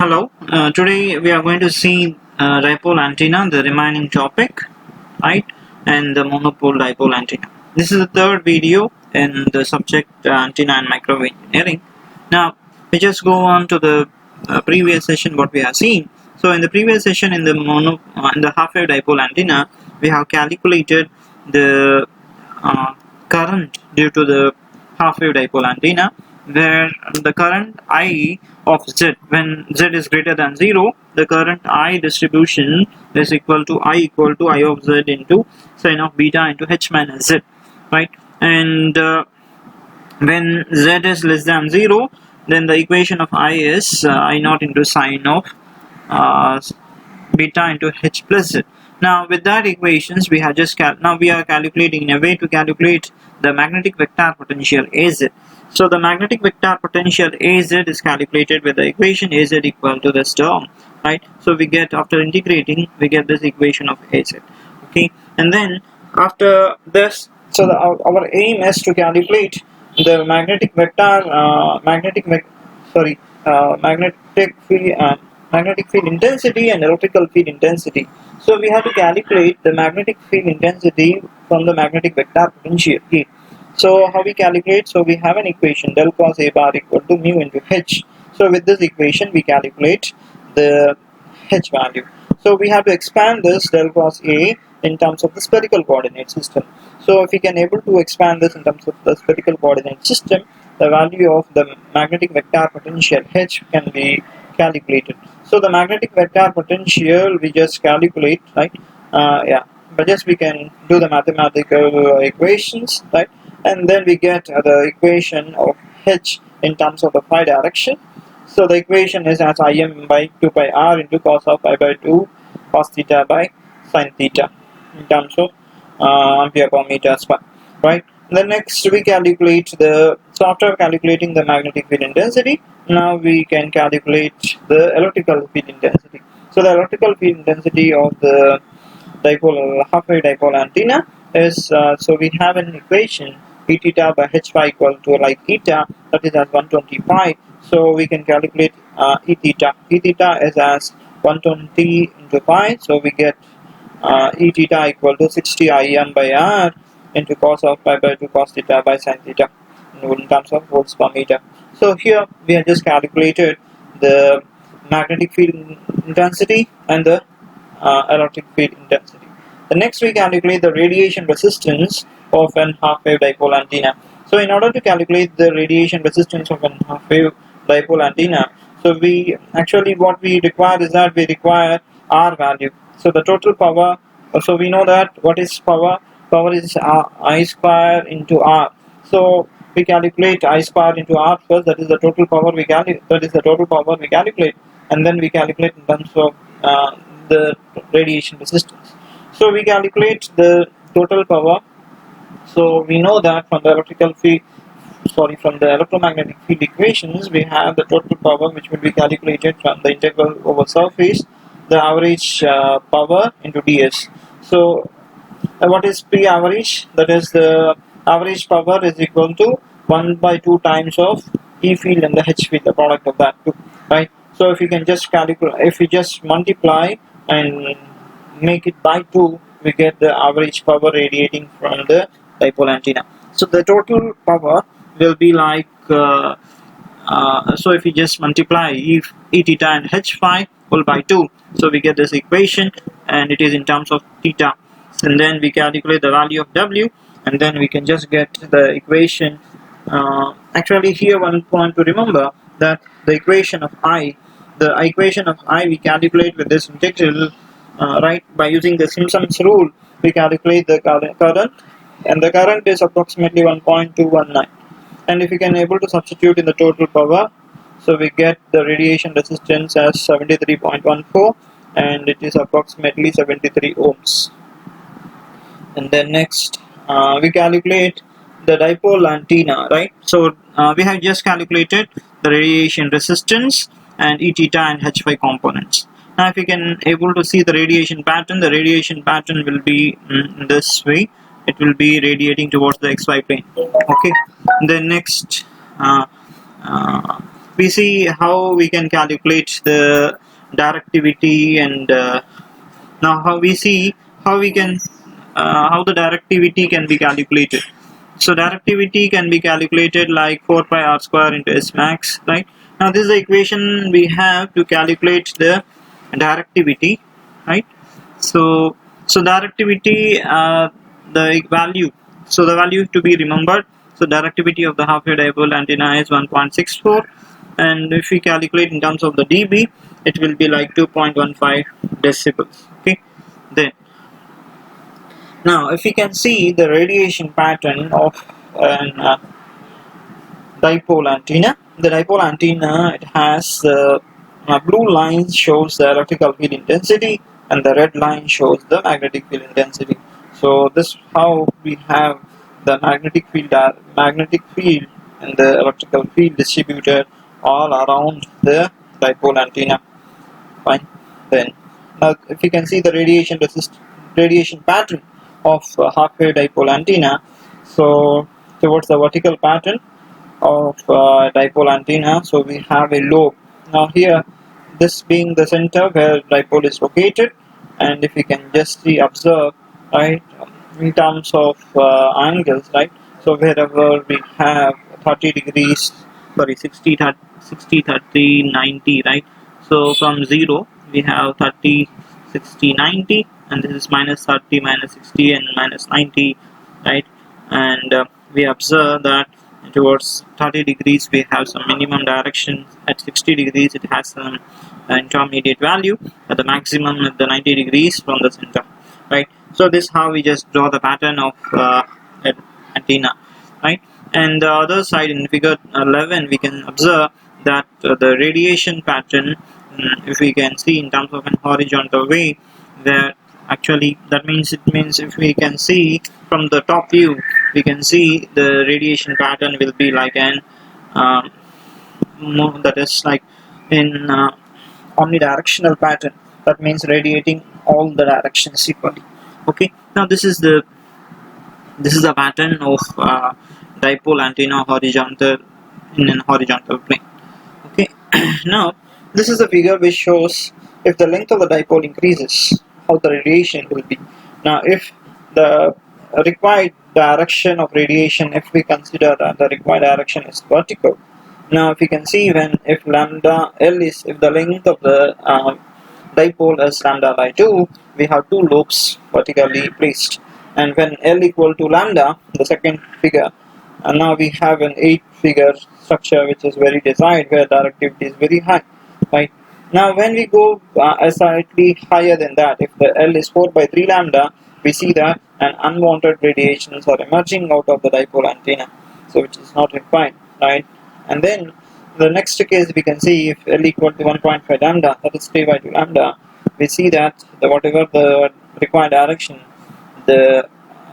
Hello, today we are going to see dipole antenna, the remaining topic, right, and the monopole dipole antenna. This is the third video in the subject antenna and microwave engineering. Now, we just go on to the previous session what we have seen. So, in the previous session in the half-wave dipole antenna, we have calculated the current due to the half-wave dipole antenna, where the current I of Z, when Z is greater than 0, the current I distribution is equal to I of Z into sine of beta into H minus Z, right? And when Z is less than 0, then the equation of I is I naught into sine of beta into H plus Z. Now with that equations we have just now we are calculating in a way to calculate the magnetic vector potential AZ. So the magnetic vector potential AZ is calculated with the equation AZ equal to this term, right? So we get, after integrating, we get this equation of AZ. Okay, and then after this, so our aim is to calculate the magnetic vector magnetic field intensity and electrical field intensity. So we have to calculate the magnetic field intensity from the magnetic vector potential. Okay. So how we calculate? So we have an equation del cross A bar equal to mu into H. So with this equation we calculate the H value. So we have to expand this del cross A in terms of the spherical coordinate system. So if we can able to expand this in terms of the spherical coordinate system, the value of the magnetic vector potential H can be calculated. So the magnetic vector potential we just calculate, right? But just we can do the mathematical equations, right? And then we get the equation of H in terms of the phi direction. So the equation is as Im by 2 pi r into cos of pi by 2 cos theta by sin theta in terms of ampere per meter square, right? Then next we calculate so after calculating the magnetic field intensity, now we can calculate the electrical field intensity. So the electrical field intensity of the half-wave dipole antenna is, so we have an equation E theta by H phi equal to like eta, that is as 125. So we can calculate E theta. E theta is as 120 into pi, so we get E theta equal to 60 Im by r into cos of pi by 2 cos theta by sin theta in terms of volts per meter. So here we have just calculated the magnetic field intensity and the electric field intensity. The next we calculate the radiation resistance of an half-wave dipole antenna. So in order to calculate the radiation resistance of an half-wave dipole antenna, so we actually what we require is that we require R value. So the total power, so we know that what is power? Power is I square into R. So we calculate I square into R first, that is the total power we calculate, and then we calculate in terms of the radiation resistance. So we calculate the total power. So we know that from the from the electromagnetic field equations, we have the total power which will be calculated from the integral over surface, the average power into ds. So what is P average? That is the average power is equal to 1 by 2 times of E field and the H field, the product of that too, right? So if you can just calculate, if you just multiply and make it by 2, we get the average power radiating from the dipole antenna. So the total power will be like so if you just multiply E theta and H phi whole by 2, so we get this equation, and it is in terms of theta, and then we calculate the value of W, and then we can just get the equation. Actually here one point to remember, that the equation of I we calculate with this integral, right, by using the Simpson's rule. We calculate the current, and the current is approximately 1.219, and if you can able to substitute in the total power, so we get the radiation resistance as 73.14, and it is approximately 73 ohms. And then next we calculate the dipole antenna, right? So we have just calculated the radiation resistance and E theta and H phi components. Now if you can able to see the radiation pattern will be in this way. It will be radiating towards the XY plane. Okay. Then next we see how we can calculate the directivity, and now how we see how we can how the directivity can be calculated. So directivity can be calculated like 4 pi r square into S max, right? Now this is the equation we have to calculate the directivity, right? So directivity, the value, so the value to be remembered. So directivity of the half wave dipole antenna is 1.64, and if we calculate in terms of the dB, it will be like 2.15 decibels. Okay, then now if we can see the radiation pattern of an dipole antenna. The dipole antenna, it has blue line shows the electrical field intensity, and the red line shows the magnetic field intensity. So this how we have the magnetic field and the electrical field distributed all around the dipole antenna. Fine. Then now if you can see the radiation pattern of half wave dipole antenna, so towards the vertical pattern of dipole antenna, so we have a lobe. Now here, this being the center where dipole is located, and if we can just see, observe, right, in terms of angles, right, so wherever we have 30 degrees, sorry, 60 30 90, right, so from 0 we have 30 60 90, and this is minus 30 minus 60 and minus 90, right, and we observe that towards 30 degrees we have some minimum direction, at 60 degrees it has some intermediate value, at the maximum at the 90 degrees from the center, right. So this how we just draw the pattern of an antenna, right. And the other side in figure 11 we can observe that the radiation pattern, if we can see in terms of an horizontal way, where actually that means if we can see from the top view, we can see the radiation pattern will be like an that is like in omnidirectional pattern. That means radiating all the directions equally. Okay, now this is the pattern of dipole antenna horizontal in an horizontal plane. Okay, now this is the figure which shows if the length of the dipole increases, how the radiation will be. Now if the required direction of radiation, if we consider that the required direction is vertical, now if you can see, when if lambda L is, if the length of the dipole is lambda by 2, we have two lobes vertically placed, and when L equal to lambda, the second figure, and now we have an 8-figure structure which is very desired, where directivity is very high, right. Now when we go slightly higher than that, if the L is 4 by 3 lambda, we see that an unwanted radiations are emerging out of the dipole antenna, so which is not required, right. And then the next case we can see, if L equal to 1.5 lambda, that is 3 by 2 lambda, we see that whatever the required direction, the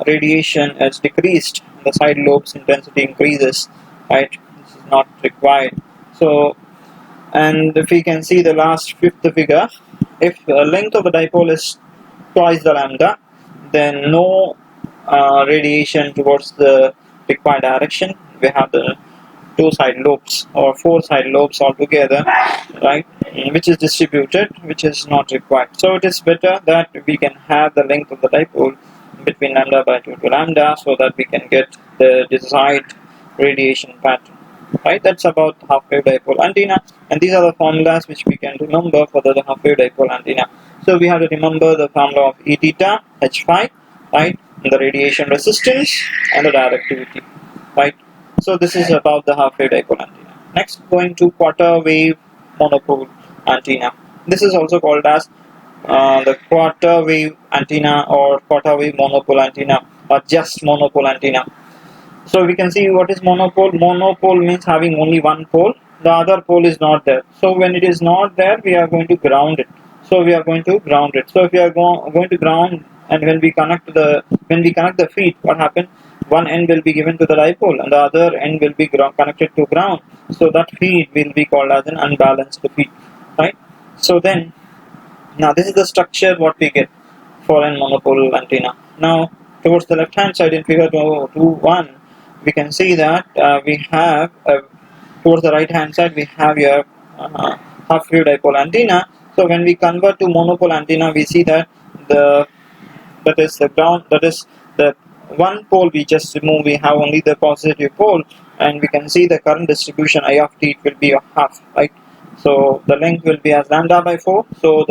radiation is decreased, the side lobes intensity increases, right. This is not required. So, and if we can see the last 5th figure, if the length of the dipole is twice the lambda, then no radiation towards the required direction. We have the 2 side lobes or 4 side lobes altogether, right, which is distributed, which is not required. So it is better that we can have the length of the dipole between lambda by 2 to lambda, so that we can get the desired radiation pattern, right. That's about half wave dipole antenna, and these are the formulas which we can remember for the half wave dipole antenna. So we have to remember the formula of E theta H phi, right, and the radiation resistance and the directivity, right. So this is about the half wave dipole antenna. Next, going to quarter wave monopole antenna. This is also called as the quarter wave antenna or quarter wave monopole antenna, or just monopole antenna. So we can see what is monopole. Monopole means having only one pole, the other pole is not there. So when it is not there, we are going to ground it. So we are going to ground it. So if we are going to ground, and when we connect the feed, what happens? One end will be given to the dipole, and the other end will be connected to ground. So that feed will be called as an unbalanced feed, right? So then, now this is the structure what we get for a monopole antenna. Now towards the left hand side in figure 2.1, we can see that we have a towards the right hand side we have your half wave dipole antenna. So when we convert to monopole antenna, we see that that is the ground, that is the one pole we just remove, we have only the positive pole, and we can see the current distribution I of t, it will be a half, right? So the length will be as lambda by 4. So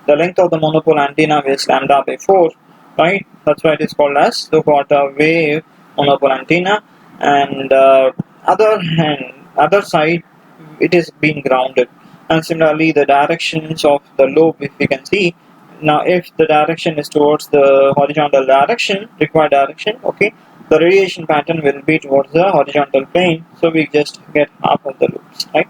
the length of the monopole antenna is lambda by 4, right? That's why it is called as the quarter wave monopole antenna. And other side it is being grounded. And similarly the directions of the lobe, if we can see now, if the direction is towards the horizontal direction, required direction, okay, the radiation pattern will be towards the horizontal plane, so we just get half of the loops, right?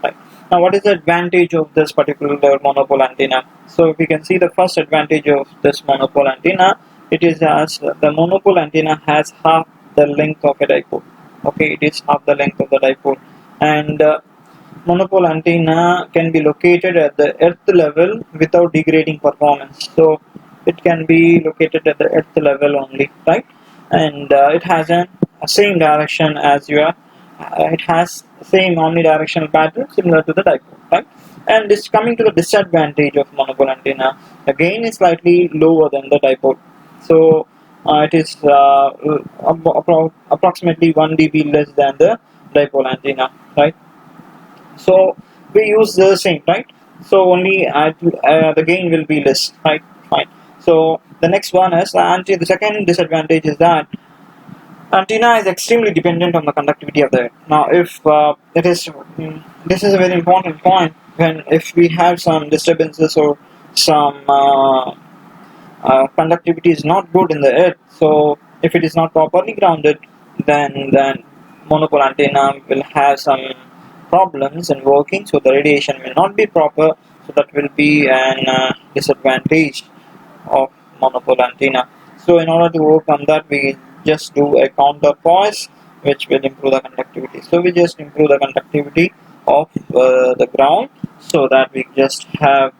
Right. Now what is the advantage of this particular monopole antenna? So if we can see the first advantage of this monopole antenna, it is as the monopole antenna has half the length of a dipole, okay, it is half the length of the dipole. And monopole antenna can be located at the earth level without degrading performance. So it can be located at the earth level only, right? And it has a same direction as your it has same omnidirectional pattern similar to the dipole, right? And this coming to the disadvantage of monopole antenna, the gain is slightly lower than the dipole. So it is approximately 1 dB less than the dipole antenna, right? So we use the same, right? So only the gain will be less, right? Fine. So the next one is the second disadvantage is that antenna is extremely dependent on the conductivity of the air. Now, if this is a very important point, when if we have some disturbances or some conductivity is not good in the earth, so if it is not properly grounded, then monopole antenna will have some problems in working, so the radiation will not be proper, so that will be an disadvantage of monopole antenna. So in order to overcome that, we just do a counterpoise which will improve the conductivity. So we just improve the conductivity of the ground, so that we just have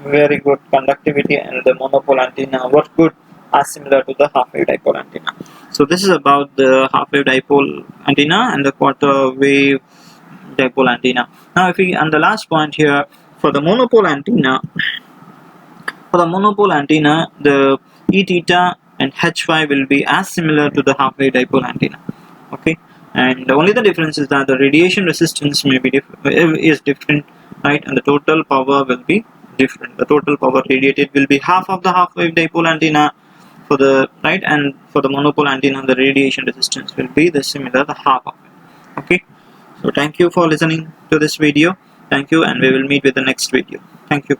very good conductivity, and the monopole antenna work good as similar to the half wave dipole antenna. So this is about the half wave dipole antenna and the quarter wave dipole antenna. Now if we, and the last point here, for the monopole antenna, the E theta and Hy will be as similar to the half wave dipole antenna, okay, and only the difference is that the radiation resistance may be is different, right, and the total power will be different. The total power radiated will be half of the half wave dipole antenna for the right, and for the monopole antenna the radiation resistance will be the similar, the half of it, okay. So thank you for listening to this video. Thank you, and we will meet with the next video. Thank you.